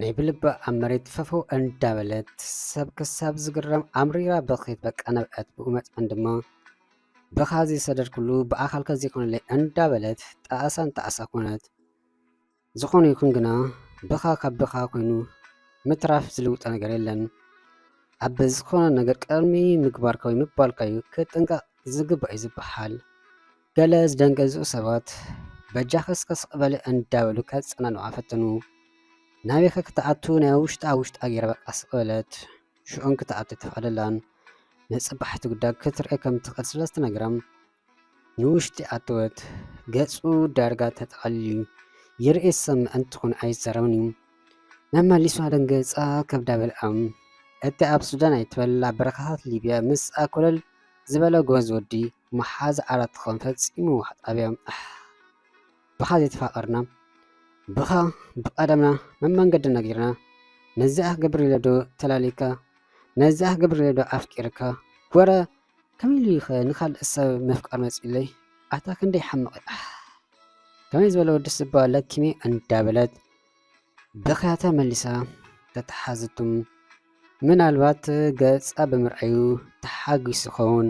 ናይ ብልባ ኣብ መሬት ፈፈው እንዳበለት ሰብ ክሳብ ዝግረም ኣምሪራ በኺት በቃ ነብአት ብኡመፅን ድማ ብኻዚ ሰደድ ኩሉ ብኣኻልከ ዘይኮነለይ እንዳበለት ጣኣሳን ጣኣሳ ኮነት። ዝኾነ ይኹን ግና ብኻ ካብ ብኻ ኮይኑ ምትራፍ ዝልውጠ ነገር የለን። ኣብ ዝኾነ ነገር ቀድሚ ምግባርካዊ ምባልካዩ ክጥንቀቕ ዝግባእ እዩ ዝበሃል። ገለ ዝደንገዝኡ ሰባት በጃኽስ ከስቕበለ እንዳበሉ ከጽናንዑ ፈተኑ። ናበይከ ክትኣቱ ናይ ውሽጣ ገይረ በቃ ስቕበለት ሽዑን ክትኣቱ ተፈቕደላን ነጽባሕቲ ጉዳይ ክትርአ ከም ትኽእል ስለ ዝተነገራ ንውሽጢ ኣተወት ገጹ ዳርጋ ተጠቕሊሉ ይርኢ ዝሰምዕ እንትኾን ኣይዛረብን እዩ። መመሊሷ ደንገጻ ከብዳ በልኣም እቲ ኣብ ሱዳን ኣይትበል ኣብ በረኻታት ሊብያ ምስ ኣኮለል ዝበለ ጎበዝ ወዲ መሓዝ ዓራት ክኸውን ፈጺሙ ሓጣብያ ብኻ ዘይተፋቐርና ብኻ ብቐደምና መመንገዲ ነጊርና ነዚኣ ክገብር ኢለ ዶ ተላሊካ ነዚኣ ክገብር ኢለ ዶ ኣፍቂርካ ወረ ከመይ ኢሉ ይኸ ንኻልእ ሰብ መፍቃር መፂለይ ኣታ ክንደይ ሓመቕ ከመይ ዝበለ ወዲ ስባለት ኪሜ እንዳበለት ብኽያተ መሊሳ ተተሓዝቱም ምናልባት ገጻ ብምርኣዩ ተሓጊሱ ይኸውን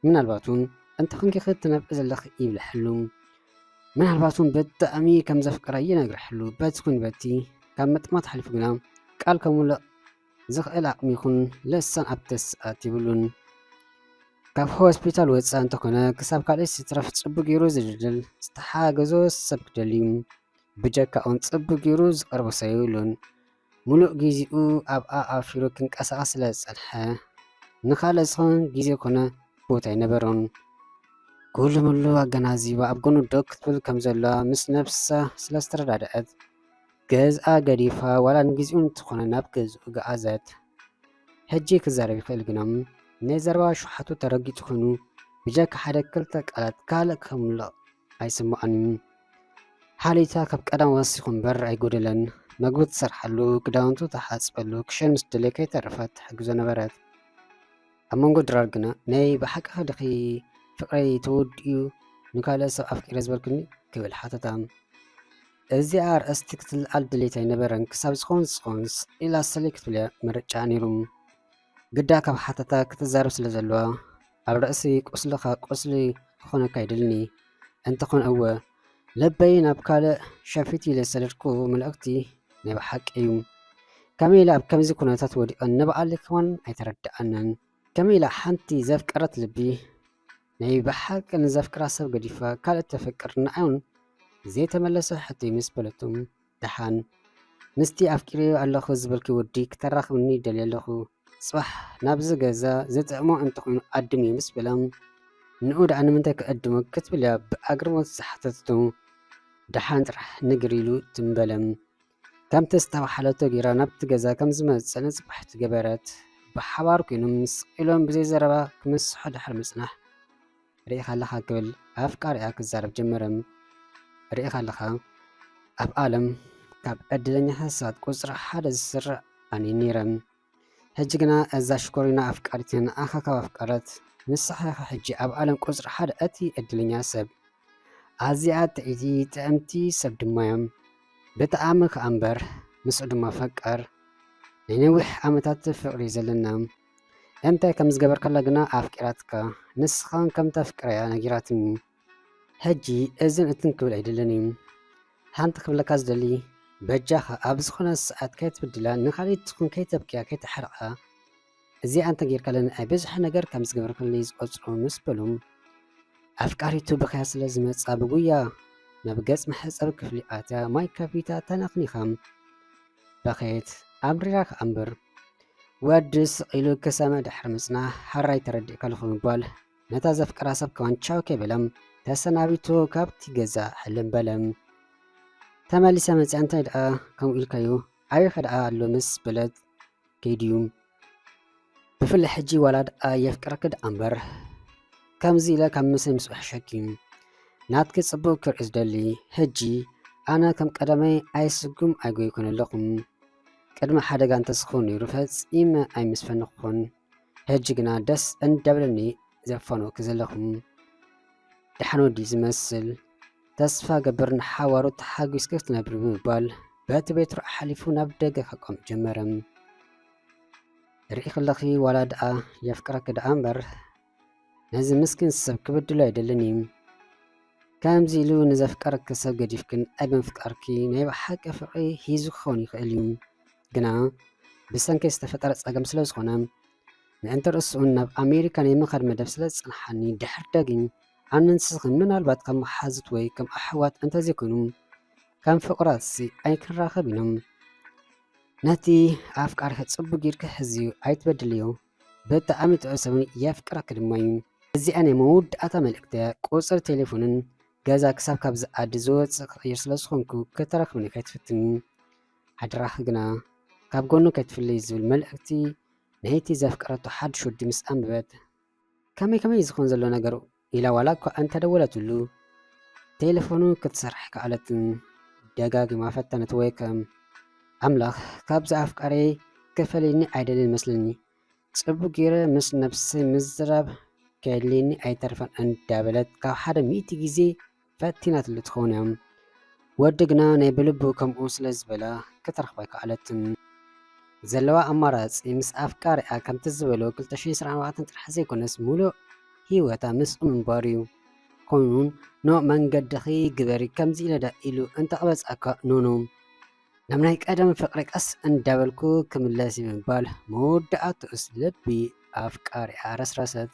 ምናልባቱን እንተ ክንኪ ክትነብእ ዘለኺ ይብልሕሉ ምናልባቱን ብጣዕሚ ከም ዘፍቅራ ይነግርሕሉ በቲ ኩን በቲ ካብ መጥማት ሓሊፉ ግና ቃል ከሙሉእ ዝኽእል ዓቕሚ ይኹን ለሳን ኣብ ተስኣት ይብሉን። ካብ ሆስፒታል ወፃ እንተኾነ ክሳብ ካልእ ሲትረፍ ጽቡቕ ገይሩ ዝድድል ዝተሓገዞ ሰብ ክደልዩ ብጀካኦን ጽቡቕ ገይሩ ዝቐርቦ ሰብ ይብሉን። ሙሉእ ጊዜኡ ኣብኣ ኣፊሩ ክንቀሳቐስ ስለ ዝጸንሐ ንኻልእ ዝኾን ጊዜ ኮነ ቦታ ይነበሮን። ኩሉ ሙሉ ኣገናዚባ ኣብ ጎኑ ዶ ክትብል ከም ዘለዋ ምስ ነብሳ ስለ ዝተረዳድአት ገዝኣ ገዲፋ ዋላ ንግዚኡ እንትኾነ ናብ ገዝኡ ገኣዘት። ሕጂ ክዛረብ ይኽእል ግና ናይ ዘረባ ሸውሓቱ ተረጊጡ ኮይኑ ብጀካ ሓደ ክልተ ቃላት ካልእ ከምልቕ ኣይስምዖን እዩ። ሓሊታ ካብ ቀዳም ወሲኹ እምበር ኣይጎደለን። መግቢ ትሰርሓሉ፣ ክዳውንቱ ተሓፅበሉ፣ ክሸን ምስ ደለይ ከይተረፈት ትሕግዞ ነበረት። ኣብ መንጎ ድራር ግና ናይ ብሓቂ ድኺ ፍቅረይ ተወዲኡ ንካልእ ሰብ ኣፍቂረ ዝበልክኒ ክብል ሓተታ። እዚኣ ኣርእስቲ ክትለዓል ድሌታ ኣይነበረን። ክሳብ ዝኾን ኢላ ሰለይ ክትብል ምርጫ ነይሩ። ግዳ ካብ ሓተታ ክትዛረብ ስለ ዘለዋ ኣብ ርእሲ ቁስልኻ ቁስሊ ክኾነካ ይድልኒ እንተኾነ እወ ለበይ ናብ ካልእ ሸፊት ኢለ ሰደድኩ መልእኽቲ ናይ ብሓቂ እዩ። ከመይ ኢላ ኣብ ከምዚ ኩነታት ወዲቐን ንበዓል ክኾን ኣይተረድኣነን። ከመይ ኢላ ሓንቲ ዘፍቀረት ልቢ ናይ ብሓቂ ንዘፍቅራ ሰብ ገዲፋ ካልእ ተፈቅር ንዓዩን ዘይተመለሰ ሕቶ ምስ በለቱም ደሓን ምስቲ ኣፍቂሪ ኣለኹ ዝበልኪ ወዲ ክተራኽብኒ ደልየ ኣለኹ ጽባሕ ናብዚ ገዛ ዘጥዕሞ እንተኾይኑ ኣድም እዩ ምስ በለም ንኡ ደኣ ንምንታይ ክዕድሞ ክትብል እያ ብኣግርሞት ዝሓተትቱ ደሓን ጥራሕ ንግር ኢሉ ትንበለም ከምቲ ዝተባሓለቶ ጌራ ናብቲ ገዛ ከም ዝመፀ ንጽባሕ ትገበረት። ብሓባር ኮይኖም ምስ ኢሎም ብዘይ ዘረባ ክምስሖ ድሕሪ ምጽናሕ ርኢኻ ኣለኻ ክብል ኣፍቃሪኣ ክዛረብ ጀመረም። ርኢኻ ኣለኻ ኣብ ዓለም ካብ ዕድለኛታት ሰባት ቁፅሪ ሓደ ዝስርዕ ኣነ ነይረም። ሕጂ ግና እዛ ሽኮሪና ኣፍቃሪት ንኣኻ ካብ ኣፍቃረት ንስኻ ሕጂ ኣብ ዓለም ቁፅሪ ሓደ እቲ ዕድለኛ ሰብ ኣዝያ ጥዒቲ ጥዕምቲ ሰብ ድማ እዮም። ብጣዕሚ ከዓ እምበር ምስኡ ድማ ፈቀር ናይ ነዊሕ ዓመታት ፍቅሪ ዘለና እንታይ ከም ዝገበርከላ ግና ኣፍቂራትካ ንስኻን ከም ተፍቅረያ ነጊራትኒ። ሕጂ እዝን እትን ክብል ኣይደለን እዩ። ሓንቲ ክብለካ ዝደሊ በጃኻ ኣብ ዝኾነ ሰዓት ከይትብድላ ንኻሊእ ትኹን ከይተብክያ ከይተሓርቃ እዚኣ እንተ ጌርካ ለንኣይ ብዙሕ ነገር ከም ዝገበርከለ ዝቆፅሮ ምስ በሎም ኣፍቃሪቱ ብኸያ ስለ ዝመፃ ብጉያ ናብ ገጽ መሕፀቢ ክፍሊ ኣትያ ማይ ከፊታ ተነኽኒኻ በኸየት ኣምሪራ ከዓ እምበር ወዲ ስቕ ኢሉ ክሰምዕ ድሕሪ ምጽናሕ ሓራይ ተረዲእካ ለኹ ምባል ነታ ዘፍቅራ ሰብ ከዋንቻው ከይበለም ተሰናቢቱ ካብቲ ገዛ ሕልም በለም። ተመሊሰ መፅያ እንታይ ደኣ ከምኡ ኢልካዩ ዓብይኸ ደኣ ኣሎ ምስ በለት ከይድዩ ብፍላይ ሕጂ ዋላ ደኣ የፍቅረክ ደኣ እምበር ከምዚ ኢለ ካብ ምስሊ ምስኡ ሕሸኪም ናትክ ጽቡቕ ክርኢ ዝደሊ ሕጂ ኣነ ከም ቀደመይ ኣይስጉም ኣይጎይኩን ኣለኹም። ቅድሚ ሓደጋ እንተስኾን ነይሩ ፈጺመ ኣይምስፈንኽኾን። ሕጂ ግና ደስ እንዳብለኒ ዘፋኖክ ዘለኹም ድሓን ወዲ ዝመስል ተስፋ ገበር ንሓዋሩ ተሓጒስከ ክትነብር ብምባል በቲ ቤት ርኡ ሓሊፉ ናብ ደገ ከቆም ጀመረ። ርኢ ከለኺ ዋላ ደኣ የፍቅረክ ደኣ እምበር ነዚ ምስኪን ሰብ ክበድሎ ኣይደልን እዩ። ከምዚ ኢሉ ንዘፍቀረክ ሰብ ገዲፍክን ኣይምፍቃርኪ ናይ ብሓቂ ፍቅሪ ሂዙ ክኸውን ይኽእል እዩ። ግና ብሰንኪ ዝተፈጠረ ፀገም ስለ ዝኾነ ምእንቲ ርእስኡን ናብ ኣሜሪካ ናይ ምኻድ መደብ ስለ ዝፀንሓኒ ድሕር ዳግኝ ኣነ ንስኽን ምናልባት ከም መሓዙት ወይ ከም ኣሕዋት እንተዘይኮኑ ከም ፍቁራት ኣይክንራኸብ ኢኖም ነቲ ኣፍቃሪኸ ፅቡቅ ጌርካ ሕዝዩ ኣይትበድልዮ ብጣዕሚ ጥዑ ሰብን የፍቅረክ ድማ እዩ። እዚኣ ናይ መወዳእታ መልእክቲ ቁፅሪ ቴሌፎንን ገዛ ክሳብ ካብ ዝኣዲ ዝወፅእ ክቕይር ስለ ዝኾንኩ ከተረኽብኒ ከይትፍትኒ ሓድራኽ ግና ካብ ጎኑ ከይትፍለይ ዝብል መልእክቲ ናይቲ ዘፍቀረቶ ሓድሽ ወዲ ምስ ኣንበበት ከመይ ዝኾን ዘሎ ነገሩ ኢላ ዋላ እኳ እንተደወለትሉ ቴሌፎኑ ክትሰርሕ ከኣለትን ደጋጊማ ፈተነት። ወይ ከም ኣምላኽ ካብዚ ኣፍቃሪ ክፈልየኒ ኣይደልን ይመስለኒ ፅቡቅ ጌረ ምስ ነብሰይ ምዝራብ ከየድልየኒ ኣይተርፈን እንዳበለት ካብ 100 ግዜ ፈቲናትሉ ትኸውን እዮም። ወዲ ግና ናይ ብልቡ ከምኡ ስለ ዝበላ ክትረኽባ ይከኣለትን። ዘለዋ ኣማራፂ ምስ ኣፍቃሪኣ ከምቲ ዝበሎ 2024 ጥራሕ ዘይኮነስ ሙሉእ ሂወታ ምስኡ ምንባር እዩ። ኮይኑን ኖ መንገድኺ ግበሪ ከምዚ ኢለዳ ኢሉ እንተቕበፅካ ኖኖ ናብ ናይ ቀደም ፍቅሪ ቀስ እንዳበልኩ ክምለስ ብምባል መወዳእትኡስ ልቢ ኣፍቃሪኣ ረስረሰት።